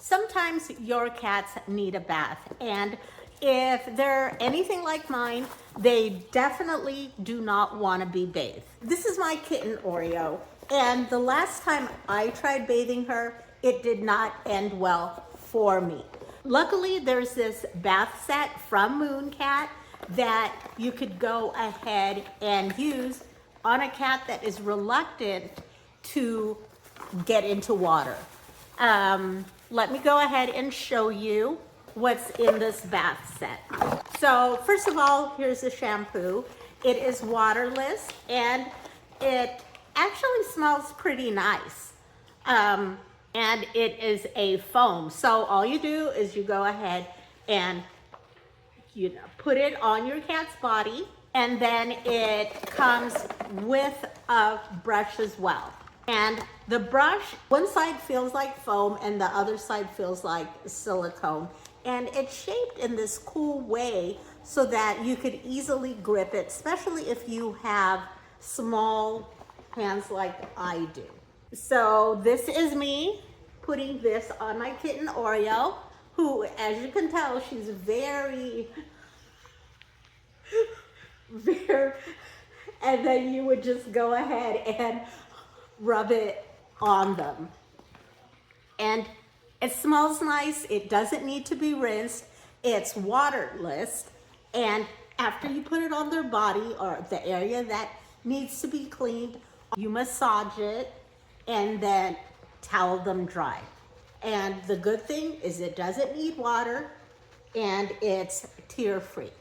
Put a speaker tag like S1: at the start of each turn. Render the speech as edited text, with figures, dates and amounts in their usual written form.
S1: Sometimes your cats need a bath, and if they're anything like mine, they definitely do not want to be bathed. This is my kitten Oreo, and the last time I tried bathing her, it did not end well for me. Luckily, there's this bath set from MoonCat that you could go ahead and use on a cat that is reluctant to get into water. Let me go ahead and show you what's in this bath set. So first of all, here's the shampoo. It is waterless and it actually smells pretty nice. And it is a foam. So all you do is you go ahead and put it on your cat's body, and then it comes with a brush as well. And the brush, one side feels like foam and the other side feels like silicone. And it's shaped in this cool way so that you could easily grip it, especially if you have small hands like I do. So this is me putting this on my kitten Oreo, who, as you can tell, she's very, and then you would just go ahead and rub it on them. And it smells nice. It doesn't need to be rinsed. It's waterless. And after you put it on their body or the area that needs to be cleaned, you massage it and then towel them dry. And the good thing is it doesn't need water and it's tear-free.